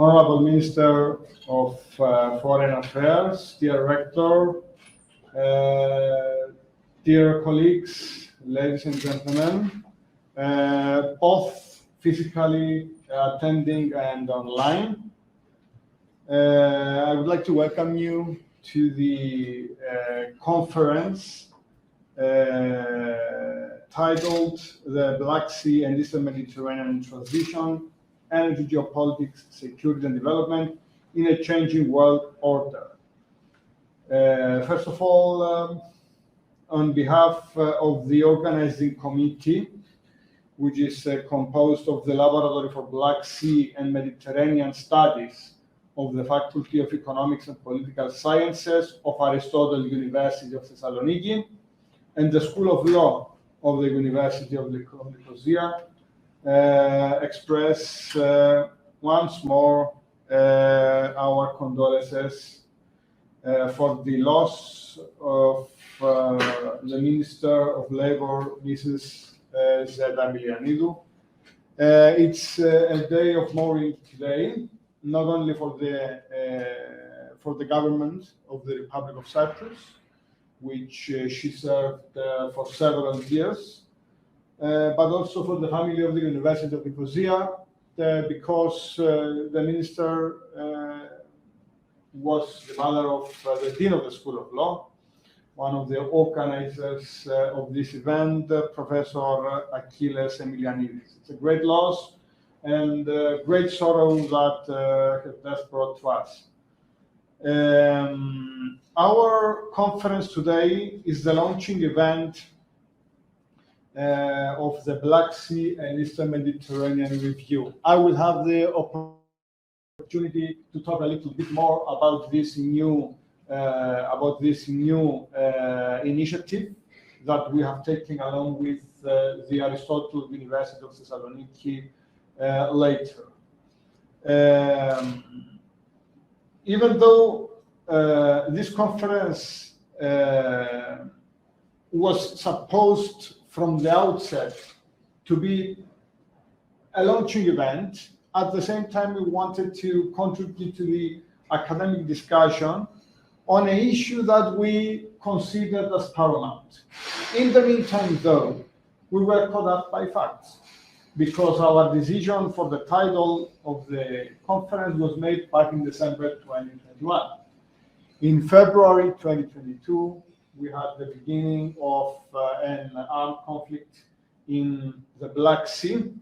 Honorable Minister of Foreign Affairs, dear Rector, dear colleagues, ladies and gentlemen, both physically attending and online. I would like to welcome you to the conference titled The Black Sea and Eastern Mediterranean Transition, Energy, Geopolitics, Security and Development in a Changing World Order. First of all, on behalf of the organizing committee, which is composed of the Laboratory for Black Sea and Mediterranean Studies of the Faculty of Economics and Political Sciences of Aristotle University of Thessaloniki and the School of Law of the University of Nicosia, express once more our condolences for the loss of the Minister of Labor, Mrs. Zeta Emilianidou. It's a day of mourning today, not only for the government of the Republic of Cyprus, which she served for several years, but also for the family of the University of Nicosia, because the minister was the mother of the Dean of the School of Law, one of the organizers of this event, Professor Achilles Emilianidis. It's a great loss and great sorrow that her death brought to us. Our conference today is the launching event of the Black Sea and Eastern Mediterranean Review. I will have the opportunity to talk a little bit more about this new initiative that we have taken along with the Aristotle University of Thessaloniki later. Even though this conference was supposed from the outset to be a launching event, at the same time we wanted to contribute to the academic discussion on an issue that we considered as paramount. In the meantime, though, we were caught up by facts, because our decision for the title of the conference was made back in December 2021. In February 2022, we had the beginning of an armed conflict in the Black Sea,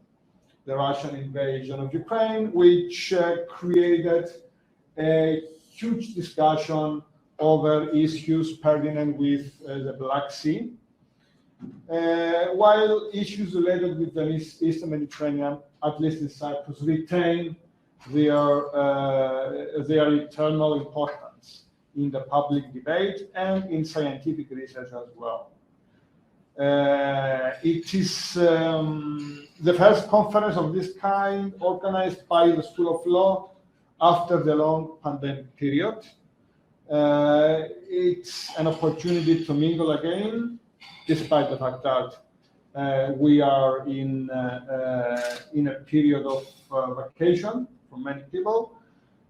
the Russian invasion of Ukraine, which created a huge discussion over issues pertinent with the Black Sea, while issues related with the Eastern Mediterranean, at least in Cyprus, retain their eternal importance in the public debate and in scientific research as well. It is the first conference of this kind organized by the School of Law after the long pandemic period. It's an opportunity to mingle again, despite the fact that we are in a period of vacation for many people.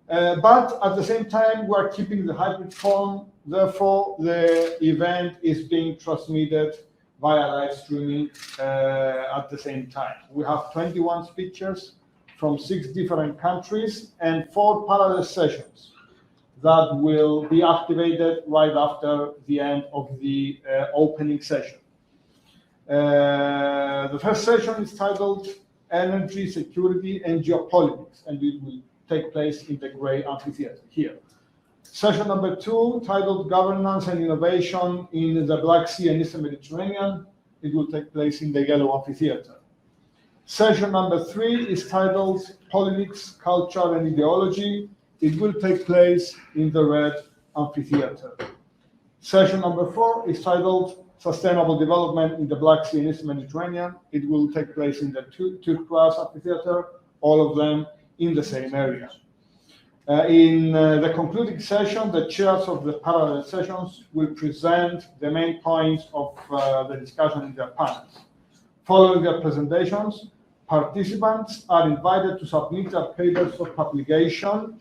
But at the same time, we are keeping the hybrid form. Therefore, the event is being transmitted via live streaming at the same time. We have 21 speakers from 6 different countries and 4 parallel sessions that will be activated right after the end of the opening session. The first session is titled Energy, Security and Geopolitics, and it will take place in the gray amphitheater here. Session number 2, titled Governance and Innovation in the Black Sea and Eastern Mediterranean. It will take place in the yellow amphitheater. Session number 3 is titled Politics, Culture and Ideology. It will take place in the red amphitheater. Session number 4 is titled Sustainable Development in the Black Sea and Eastern Mediterranean. It will take place in the turquoise amphitheater, all of them in the same area. In the concluding session, the chairs of the parallel sessions will present the main points of the discussion in their panels. Following their presentations, Participants are invited to submit their papers for publication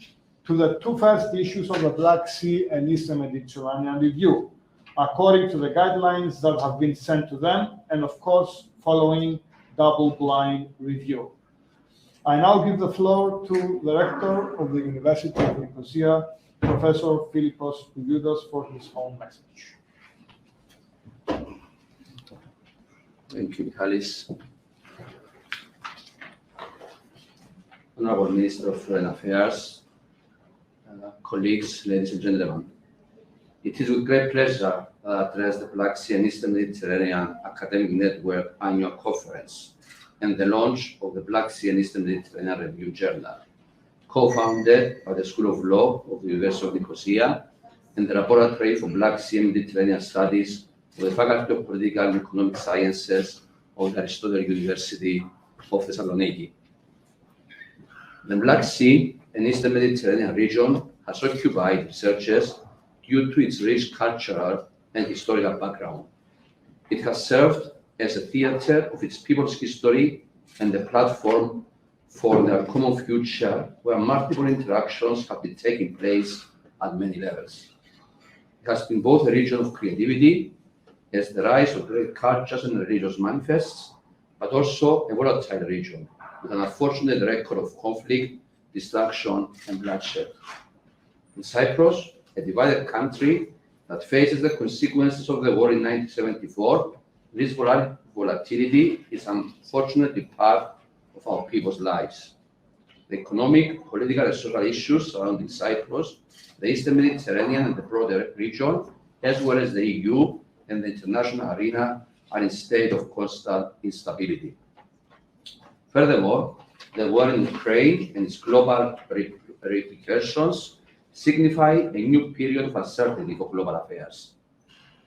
to the two first issues of the Black Sea and Eastern Mediterranean Review, according to the guidelines that have been sent to them, and of course, following double-blind review. I now give the floor to the rector of the University of Nicosia, Professor Philippos Poulioudos, for his own message. Thank you, Michalis. Honorable Minister of Foreign Affairs, colleagues, ladies and gentlemen. It is with great pleasure that I address the Black Sea and Eastern Mediterranean Academic Network Annual Conference and the launch of the Black Sea and Eastern Mediterranean Review Journal, co-founded by the School of Law of the University of Nicosia and the Laboratory for Black Sea and Mediterranean Studies of the Faculty of Political and Economic Sciences of the Aristotle University of Thessaloniki. The Black Sea and Eastern Mediterranean region has occupied researchers due to its rich cultural and historical background. It has served as a theater of its people's history and a platform for their common future, where multiple interactions have been taking place at many levels. It has been both a region of creativity, as the rise of great cultures and religious manifests, but also a volatile region with an unfortunate record of conflict, destruction, and bloodshed. In Cyprus, a divided country that faces the consequences of the war in 1974, this volatility is unfortunately part of our people's lives. The economic, political, and social issues surrounding Cyprus, the Eastern Mediterranean, and the broader region, as well as the EU and the international arena, are in a state of constant instability. Furthermore, the war in Ukraine and its global repercussions signify a new period of uncertainty for global affairs.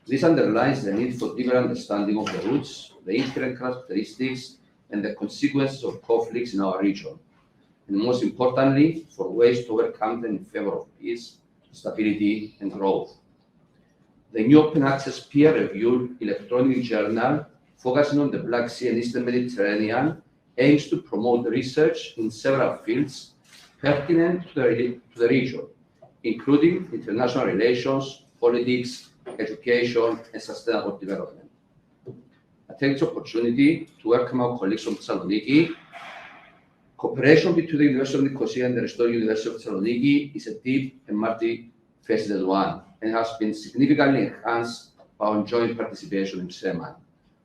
This underlines the need for deeper understanding of the roots, the inherent characteristics, and the consequences of conflicts in our region, and most importantly, for ways to overcome them in favor of peace, stability, and growth. The new open access peer-reviewed electronic journal focusing on the Black Sea and Eastern Mediterranean aims to promote research in several fields pertinent to the region, including international relations, politics, education, and sustainable development. I take this opportunity to welcome our colleagues from Thessaloniki. Cooperation between the University of Nicosia and the Aristotle University of Thessaloniki is a deep and multifaceted one, and has been significantly enhanced by our joint participation in SEMAN.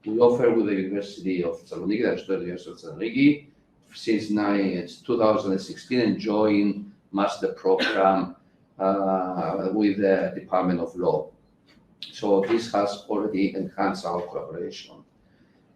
We offer with the University of Thessaloniki, the Aristotle University of Thessaloniki, since 2016, and joint master program with the Department of Law. So this has already enhanced our collaboration.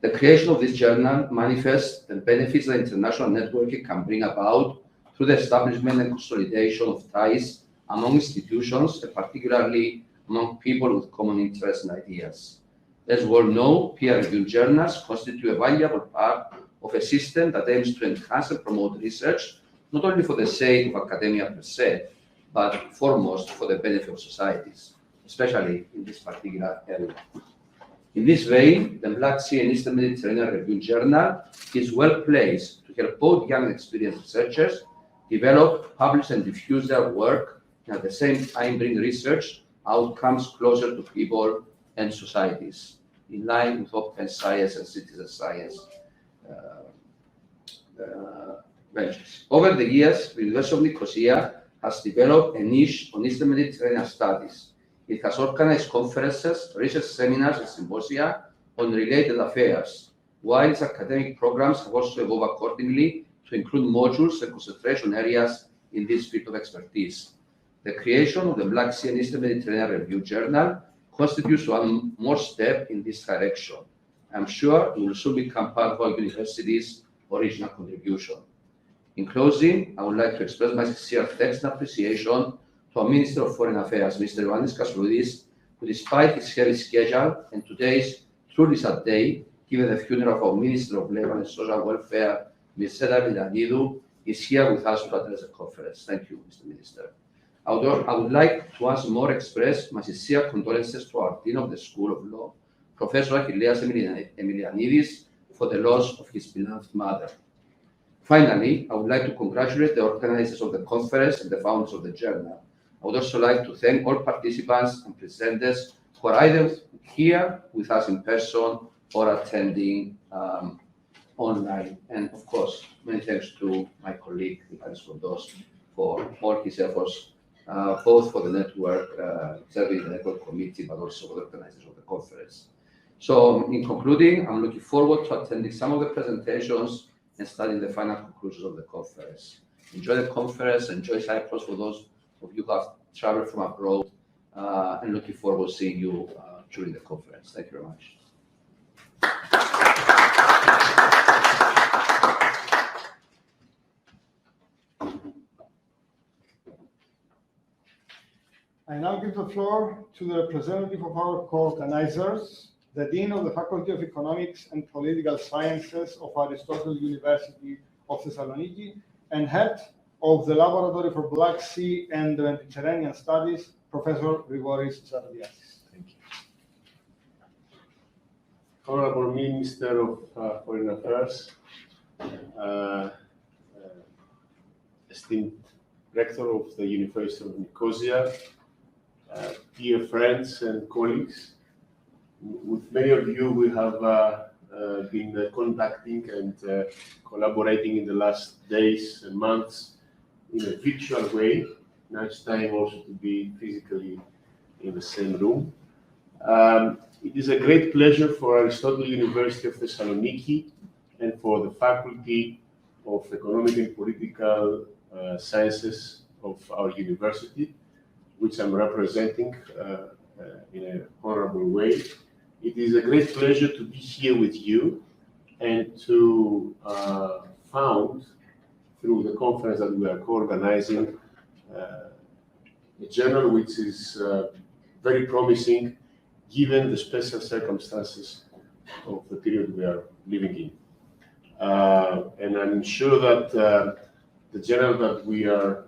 The creation of this journal manifests the benefits that international networking can bring about through the establishment and consolidation of ties among institutions, and particularly among people with common interests and ideas. As we all know, peer-reviewed journals constitute a valuable part of a system that aims to enhance and promote research, not only for the sake of academia per se, but foremost for the benefit of societies, especially in this particular area. In this vein, the Black Sea and Eastern Mediterranean Review Journal is well placed to help both young and experienced researchers develop, publish, and diffuse their work, and at the same time bring research outcomes closer to people and societies, in line with open science and citizen science ventures. Over the years, the University of Nicosia has developed a niche on Eastern Mediterranean studies. It has organized conferences, research seminars, and symposia on related affairs, while its academic programs have also evolved accordingly to include modules and concentration areas in this field of expertise. The creation of the Black Sea and Eastern Mediterranean Review Journal constitutes one more step in this direction. I'm sure it will soon become part of our university's original contribution. In closing, I would like to express my sincere thanks and appreciation to our Minister of Foreign Affairs, Mr. Ioannis Kasloudis, who, despite his heavy schedule and today's truly sad day, given the funeral of our Minister of Labour and Social Welfare, Ms. Seda Milanidou, is here with us to address the conference. Thank you, Mr. Minister. I would like to once more express my sincere condolences to our Dean of the School of Law, Professor Achilleas Emilianidis, for the loss of his beloved mother. Finally, I would like to congratulate the organizers of the conference and the founders of the journal. I would also like to thank all participants and presenters who are either here with us in person or attending online. And of course, many thanks to my colleague, Ivanis Fondos, for all his efforts, both for the network, serving the network committee, but also for the organizers of the conference. So in concluding, I'm looking forward to attending some of the presentations and studying the final conclusions of the conference. Enjoy the conference, enjoy Cyprus for those of you who have traveled from abroad, and looking forward to seeing you during the conference. Thank you very much. I now give the floor to the representative of our co-organizers, the Dean of the Faculty of Economics and Political Sciences of Aristotle University of Thessaloniki and head of the Laboratory for Black Sea and Mediterranean Studies, Professor Grigoris Zarodiakis. Thank you. Honorable Minister of Foreign Affairs, esteemed Rector of the University of Nicosia, dear friends and colleagues, with many of you we have been contacting and collaborating in the last days and months in a virtual way. Now it's time also to be physically in the same room. It is a great pleasure for Aristotle University of Thessaloniki and for the Faculty of Economic and Political Sciences of our university, which I'm representing in an honorable way. It is a great pleasure to be here with you and to found, through the conference that we are co-organizing, a journal which is very promising given the special circumstances of the period we are living in. And I'm sure that the journal that we are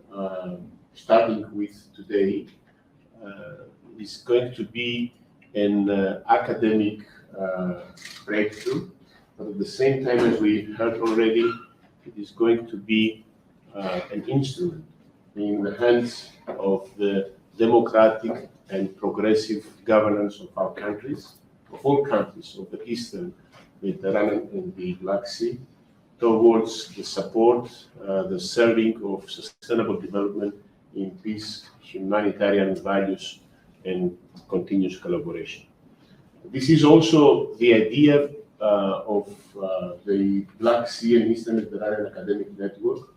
starting with today is going to be an academic breakthrough, but at the same time, as we heard already, it is going to be an instrument in the hands of the democratic and progressive governance of our countries, of all countries of the Eastern Mediterranean and the Black Sea, towards the support, the serving of sustainable development in peace, humanitarian values, and continuous collaboration. This is also the idea of the Black Sea and Eastern Mediterranean Academic Network,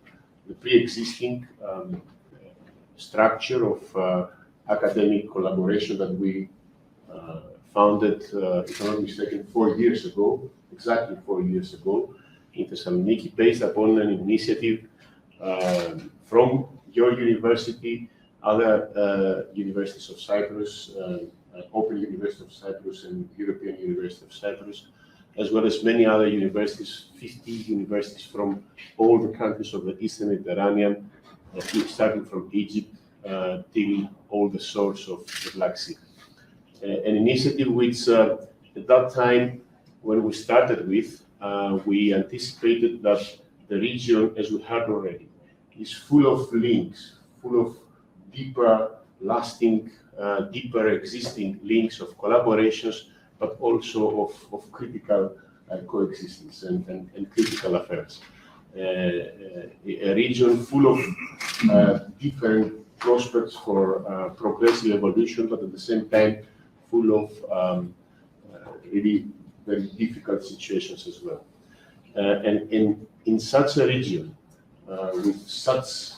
the pre-existing structure of academic collaboration that we founded, if I'm not mistaken, 4 years ago, exactly 4 years ago, in Thessaloniki, based upon an initiative from your university, other universities of Cyprus, Open University of Cyprus and European University of Cyprus, as well as many other universities, 50 universities from all the countries of the Eastern Mediterranean, starting from Egypt till all the shores of the Black Sea. An initiative which at that time, when we started with, we anticipated that the region, as we heard already, is full of links, full of deeper, lasting, deeper existing links of collaborations, but also of critical coexistence and critical affairs. A region full of different prospects for progressive evolution, but at the same time full of really very difficult situations as well. And in such a region, with such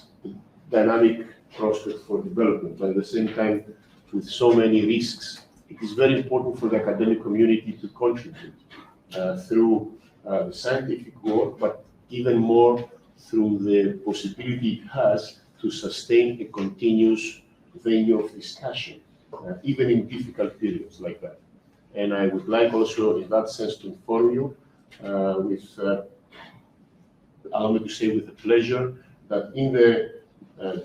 dynamic prospects for development, but at the same time with so many risks, it is very important for the academic community to contribute through the scientific work, but even more through the possibility it has to sustain a continuous venue of discussion, even in difficult periods like that. And I would like also, in that sense, to inform you, allow me to say with pleasure, that in the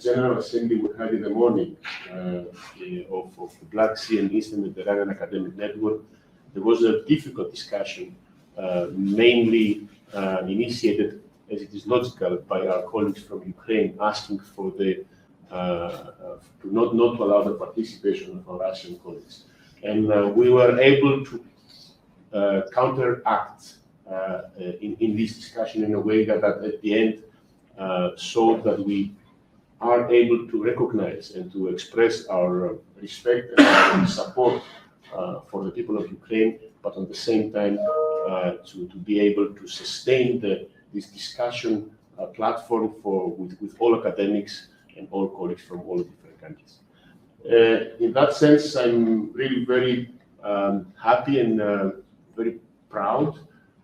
General Assembly we had in the morning of the Black Sea and Eastern Mediterranean Academic Network, there was a difficult discussion, mainly initiated as it is logical, by our colleagues from Ukraine asking for the not to allow the participation of our Russian colleagues. And we were able to counteract in this discussion in a way that at the end showed that we are able to recognize and to express our respect and our support for the people of Ukraine, but at the same time to be able to sustain this discussion platform with all academics and all colleagues from all different countries. In that sense, I'm really very happy and very proud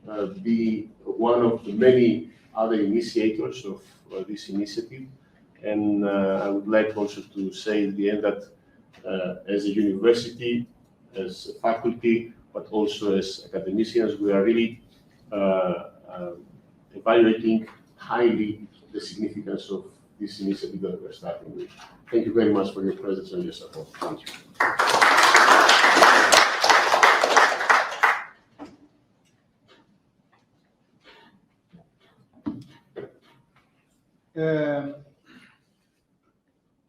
to be one of the many other initiators of this initiative. And I would like also to say at the end that as a university, as a faculty, but also as academicians, we are really evaluating highly the significance of this initiative that we're starting with. Thank you very much for your presence and your support. Thank you.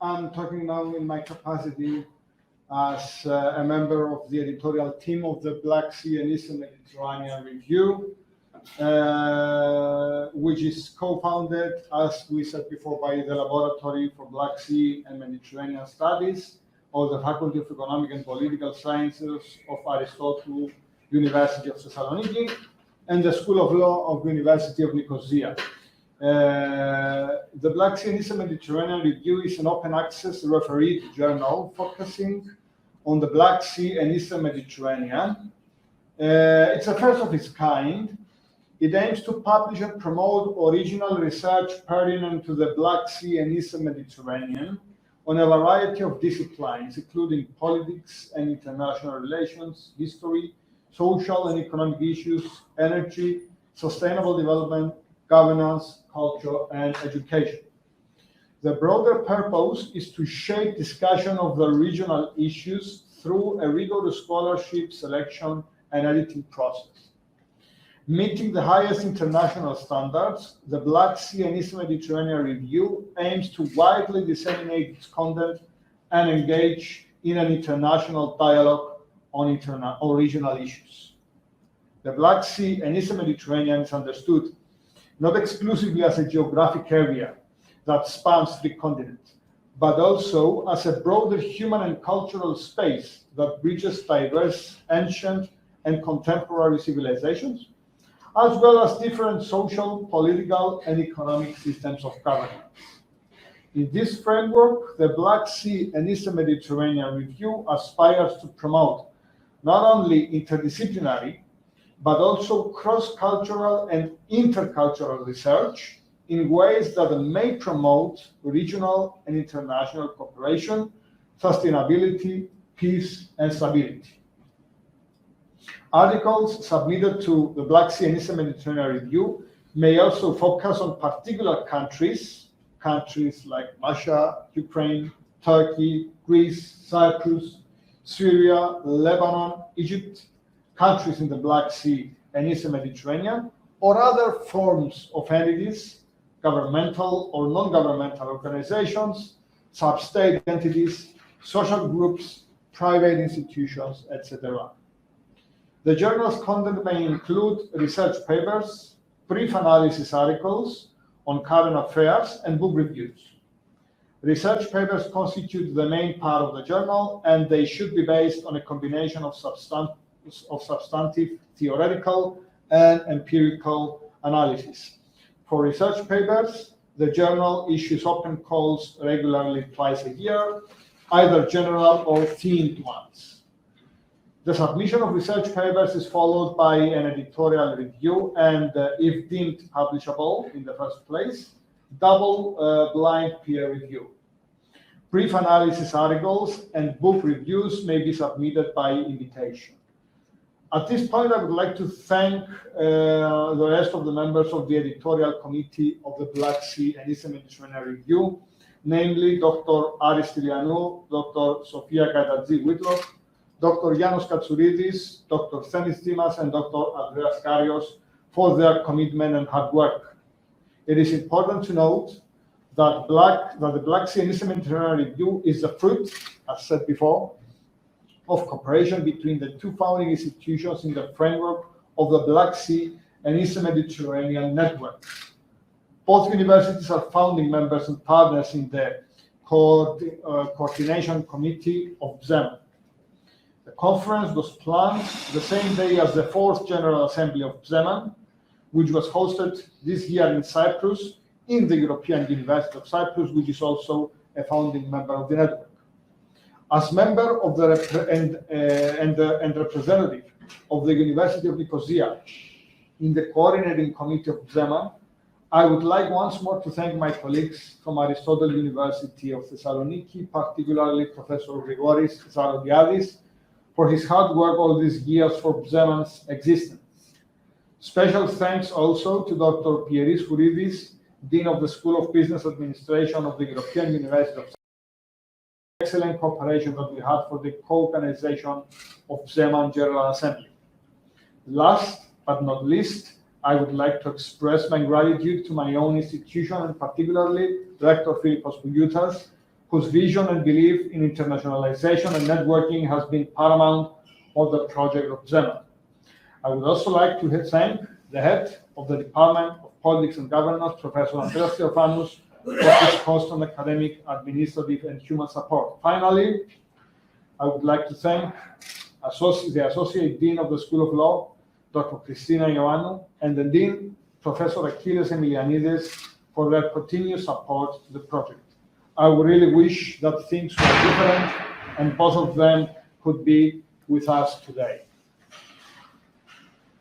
I'm talking now in my capacity as a member of the editorial team of the Black Sea and Eastern Mediterranean Review, which is co-founded, as we said before, by the Laboratory for Black Sea and Mediterranean Studies of the Faculty of Economic and Political Sciences of Aristotle University of Thessaloniki and the School of Law of University of Nicosia. The Black Sea and Eastern Mediterranean Review is an open access refereed journal focusing on the Black Sea and Eastern Mediterranean. It's the first of its kind. It aims to publish and promote original research pertinent to the Black Sea and Eastern Mediterranean on a variety of disciplines, including politics and international relations, history, social and economic issues, energy, sustainable development, governance, culture, and education. The broader purpose is to shape discussion of the regional issues through a rigorous scholarship selection and editing process. Meeting the highest international standards, the Black Sea and Eastern Mediterranean Review aims to widely disseminate its content and engage in an international dialogue on regional issues. The Black Sea and Eastern Mediterranean is understood not exclusively as a geographic area that spans 3 continents, but also as a broader human and cultural space that bridges diverse ancient and contemporary civilizations, as well as different social, political, and economic systems of governance. In this framework, the Black Sea and Eastern Mediterranean Review aspires to promote not only interdisciplinary, but also cross-cultural and intercultural research in ways that may promote regional and international cooperation, sustainability, peace, and stability. Articles submitted to the Black Sea and Eastern Mediterranean Review may also focus on particular countries like Russia, Ukraine, Turkey, Greece, Cyprus, Syria, Lebanon, Egypt, countries in the Black Sea and Eastern Mediterranean, or other forms of entities, governmental or non-governmental organizations, sub-state entities, social groups, private institutions, etc. The journal's content may include research papers, brief analysis articles on current affairs, and book reviews. Research papers constitute the main part of the journal, and they should be based on a combination of substantive, theoretical, and empirical analysis. For research papers, the journal issues open calls regularly twice a year, either general or themed ones. The submission of research papers is followed by an editorial review and, if deemed publishable in the first place, double-blind peer review. Brief analysis articles and book reviews may be submitted by invitation. At this point, I would like to thank the rest of the members of the editorial committee of the Black Sea and Eastern Mediterranean Review, namely Dr. Aris Stylianou, Dr. Sofia Kaitatzi-Whitlock, Dr. Yanos Katsuridis, Dr. Themis Dimas, and Dr. Andreas Karios for their commitment and hard work. It is important to note that the Black Sea and Eastern Mediterranean Review is the fruit, as said before, of cooperation between the two founding institutions in the framework of the Black Sea and Eastern Mediterranean Network. Both universities are founding members and partners in the Coordination Committee of BZEMA. The conference was planned the same day as the fourth General Assembly of BZEMA, which was hosted this year in Cyprus, in the European University of Cyprus, which is also a founding member of the network. As member of the and representative of the University of Nicosia in the coordinating committee of BZEMA, I would like once more to thank my colleagues from Aristotle University of Thessaloniki, particularly Professor Grigoris Zarodiadis, for his hard work all these years for BZEMA's existence. Special thanks also to Dr. Pieris Fouridis, Dean of the School of Business Administration of the European University of excellent cooperation that we had for the co-organization of BZEMA General Assembly. Last but not least, I would like to express my gratitude to my own institution and particularly Rector Philippos Boulioutas, whose vision and belief in internationalization and networking has been paramount for the project of BZEMA. I would also like to thank the head of the Department of Politics and Governance, Professor Andreas Theophanous, for his constant academic, administrative, and human support. Finally, I would like to thank the Associate Dean of the School of Law, Dr. Christina Ioannou, and the Dean, Professor Achilles Emilianidis, for their continued support to the project. I would really wish that things were different and both of them could be with us today.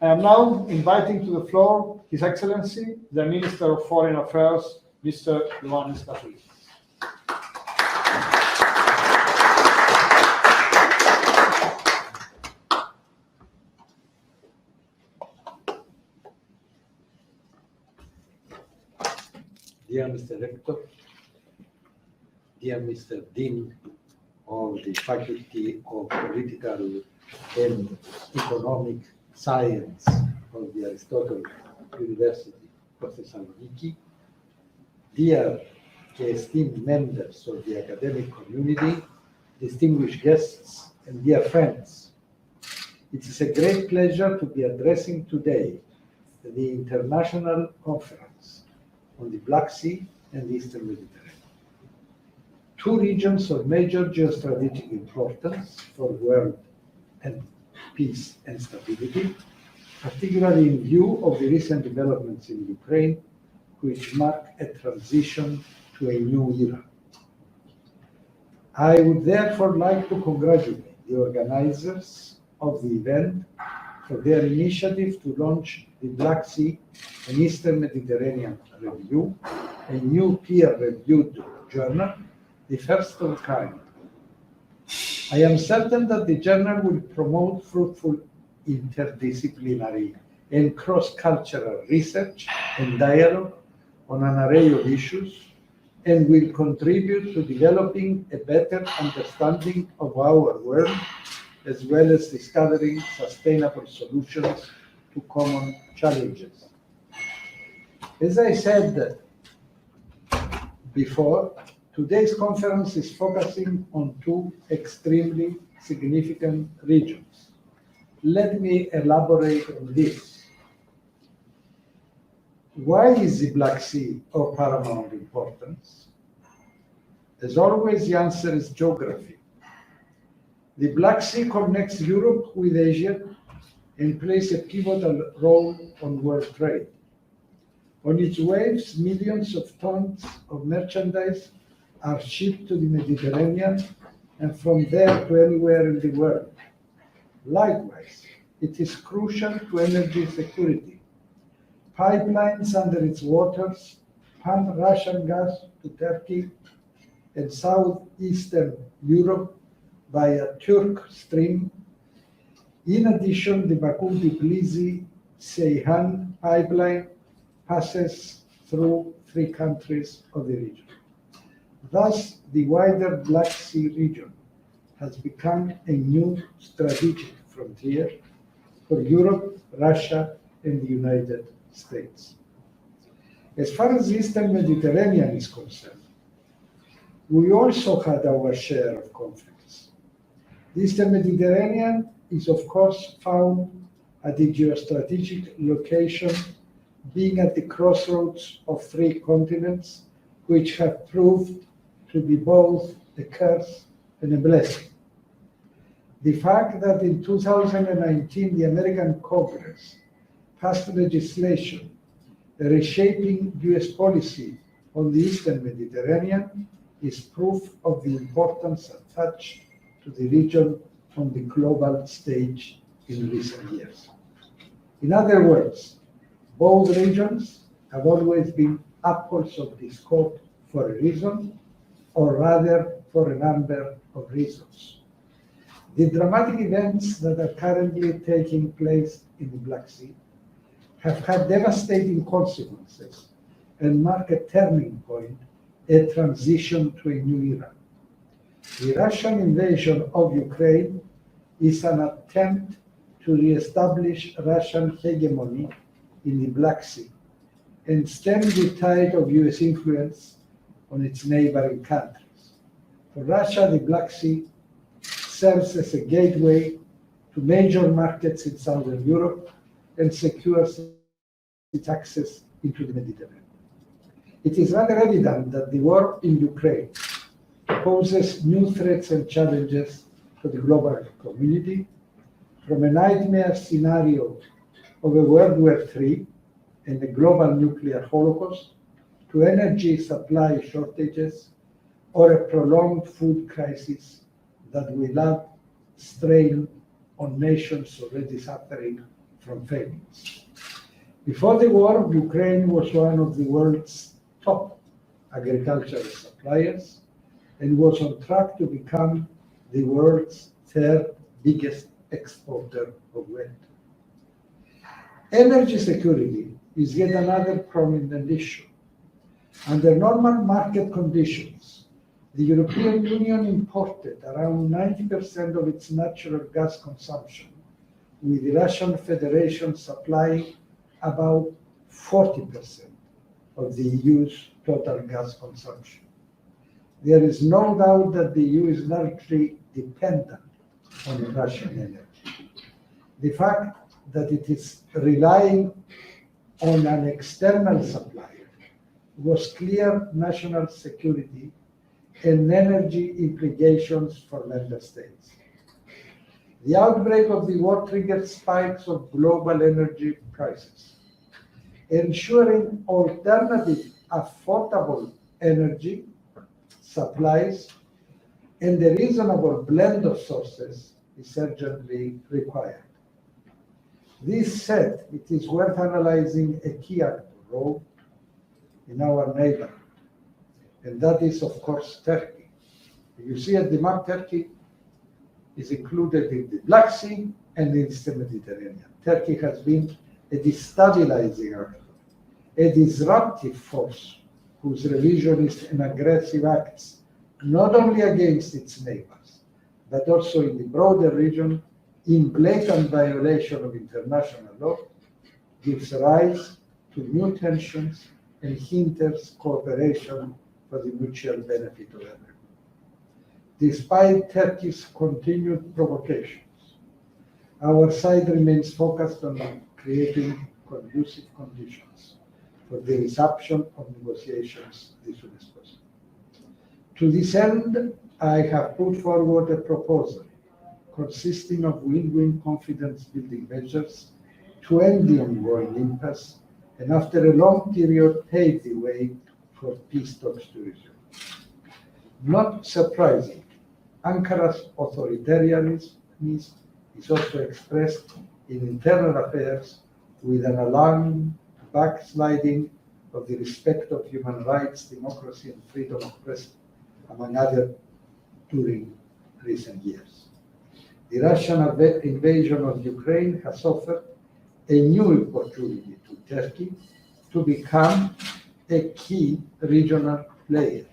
I am now inviting to the floor His Excellency, the Minister of Foreign Affairs, Mr. Ioannis Kasoulis. Dear Mr. Rector, dear Mr. Dean of the Faculty of Political and Economic Science of the Aristotle University of Thessaloniki, dear esteemed members of the academic community, distinguished guests, and dear friends, it is a great pleasure to be addressing today the International Conference on the Black Sea and the Eastern Mediterranean, two regions of major geostrategic importance for world and peace and stability, particularly in view of the recent developments in Ukraine, which mark a transition to a new era. I would therefore like to congratulate the organizers of the event for their initiative to launch the Black Sea and Eastern Mediterranean Review, a new peer-reviewed journal, the first of its kind. I am certain that the journal will promote fruitful interdisciplinary and cross-cultural research and dialogue on an array of issues and will contribute to developing a better understanding of our world, as well as discovering sustainable solutions to common challenges. As I said before, today's conference is focusing on two extremely significant regions. Let me elaborate on this. Why is the Black Sea of paramount importance? As always, the answer is geography. The Black Sea connects Europe with Asia and plays a pivotal role on world trade. On its waves, millions of tons of merchandise are shipped to the Mediterranean and from there to anywhere in the world. Likewise, it is crucial to energy security. Pipelines under its waters pump Russian gas to Turkey and southeastern Europe via Turk Stream. In addition, the Baku-Tbilisi-Ceyhan pipeline passes through 3 countries of the region. Thus, the wider Black Sea region has become a new strategic frontier for Europe, Russia, and the United States. As far as the Eastern Mediterranean is concerned, we also had our share of conflicts. The Eastern Mediterranean is, of course, found at the geostrategic location, being at the crossroads of three continents, which have proved to be both a curse and a blessing. The fact that in 2019 the American Congress passed legislation reshaping US policy on the Eastern Mediterranean is proof of the importance attached to the region on the global stage in recent years. In other words, both regions have always been apples of discord for a reason, or rather for a number of reasons. The dramatic events that are currently taking place in the Black Sea have had devastating consequences and mark a turning point, a transition to a new era. The Russian invasion of Ukraine is an attempt to re-establish Russian hegemony in the Black Sea and stem the tide of US influence on its neighboring countries. For Russia, the Black Sea serves as a gateway to major markets in Southern Europe and secures its access into the Mediterranean. It is rather evident that the war in Ukraine poses new threats and challenges to the global community, from a nightmare scenario of a World War III and a global nuclear holocaust to energy supply shortages or a prolonged food crisis that will add strain on nations already suffering from famines. Before the war, Ukraine was one of the world's top agricultural suppliers and was on track to become the world's third biggest exporter of wheat. Energy security is yet another prominent issue. Under normal market conditions, the European Union imported around 90% of its natural gas consumption, with the Russian Federation supplying about 40% of the EU's total gas consumption. There is no doubt that the EU is largely dependent on Russian energy. The fact that it is relying on an external supplier was clear national security and energy implications for member states. The outbreak of the war triggered spikes of global energy prices. Ensuring alternative affordable energy supplies and a reasonable blend of sources is urgently required. This said, it is worth analyzing a key actor role in our neighborhood, and that is, of course, Turkey. You see at the map, Turkey is included in the Black Sea and in the Mediterranean. Turkey has been a destabilizing actor, a disruptive force whose revisionist and aggressive acts, not only against its neighbors, but also in the broader region, in blatant violation of international law, gives rise to new tensions and hinders cooperation for the mutual benefit of everyone. Despite Turkey's continued provocations, our side remains focused on creating conducive conditions for the resumption of negotiations as soon as possible. To this end, I have put forward a proposal consisting of win-win confidence-building measures to end the ongoing impasse and after a long period pave the way for peace talks to resume. Not surprising, Ankara's authoritarianism is also expressed in internal affairs with an alarming backsliding of the respect of human rights, democracy, and freedom of press, among other, during recent years. The Russian invasion of Ukraine has offered a new opportunity to Turkey to become a key regional player.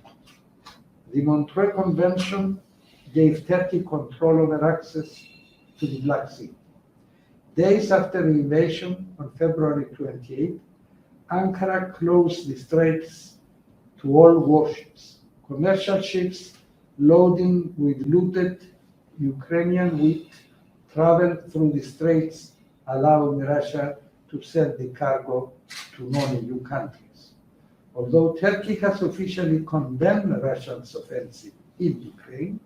The Montreux Convention gave Turkey control over access to the Black Sea. Days after the invasion, on February 28, Ankara closed the straits to all warships. Commercial ships loading with looted Ukrainian wheat traveled through the straits, allowing Russia to sell the cargo to non-EU countries. Although Turkey has officially condemned Russia's offensive in Ukraine,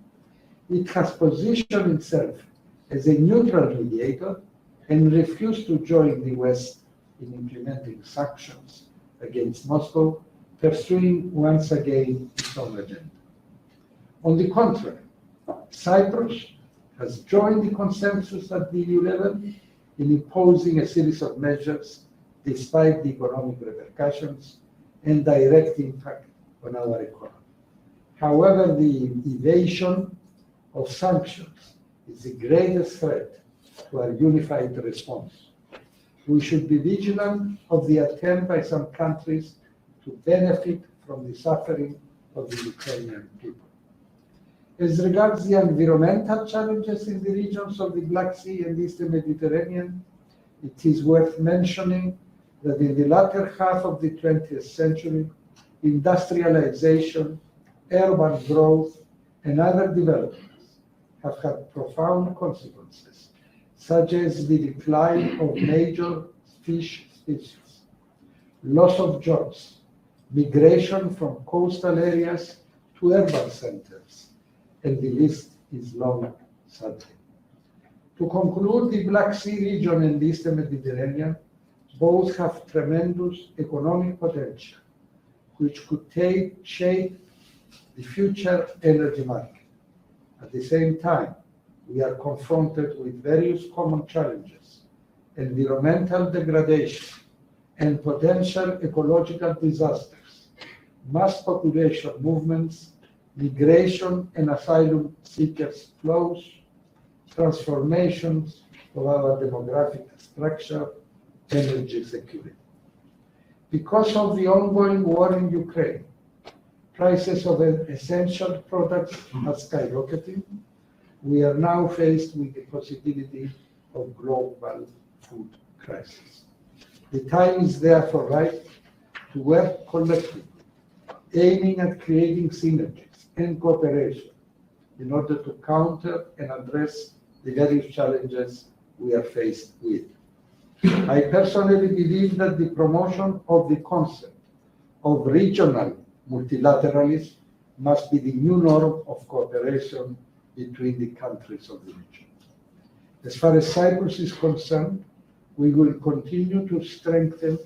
it has positioned itself as a neutral mediator and refused to join the West in implementing sanctions against Moscow, pursuing once again its own agenda. On the contrary, Cyprus has joined the consensus at the EU level in imposing a series of measures despite the economic repercussions and direct impact on our economy. However, the evasion of sanctions is the greatest threat to our unified response. We should be vigilant of the attempt by some countries to benefit from the suffering of the Ukrainian people. As regards the environmental challenges in the regions of the Black Sea and Eastern Mediterranean, it is worth mentioning that in the latter half of the 20th century, industrialization, urban growth, and other developments have had profound consequences, such as the decline of major fish species, loss of jobs, migration from coastal areas to urban centers, and the list is long, sadly. To conclude, the Black Sea region and the Eastern Mediterranean both have tremendous economic potential, which could shape the future energy market. At the same time, we are confronted with various common challenges: environmental degradation and potential ecological disasters, mass population movements, migration and asylum seekers flows, transformations of our demographic structure, energy security. Because of the ongoing war in Ukraine, prices of essential products are skyrocketing. We are now faced with the possibility of global food crisis. The time is therefore right to work collectively, aiming at creating synergies and cooperation in order to counter and address the various challenges we are faced with. I personally believe that the promotion of the concept of regional multilateralism must be the new norm of cooperation between the countries of the region. As far as Cyprus is concerned, we will continue to strengthen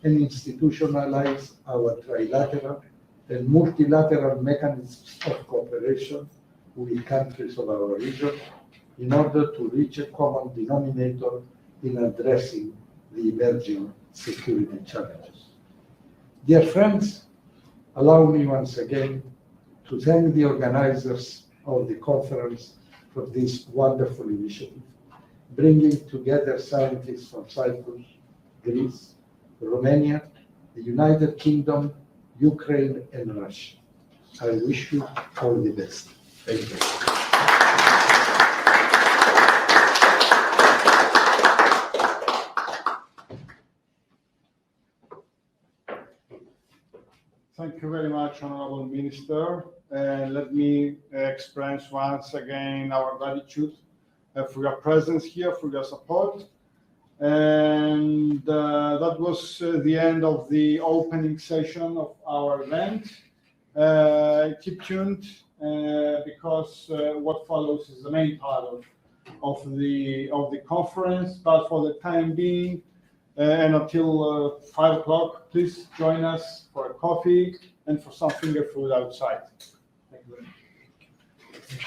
and institutionalize our trilateral and multilateral mechanisms of cooperation with countries of our region in order to reach a common denominator in addressing the emerging security challenges. Dear friends, allow me once again to thank the organizers of the conference for this wonderful initiative, bringing together scientists from Cyprus, Greece, Romania, the United Kingdom, Ukraine, and Russia. I wish you all the best. Thank you. Thank you very much, Honorable Minister. Let me express once again our gratitude for your presence here, for your support. And that was the end of the opening session of our event. Keep tuned because what follows is the main part of the conference. But for the time being, and until 5 o'clock, please join us for a coffee and for some finger food outside. Thank you very much.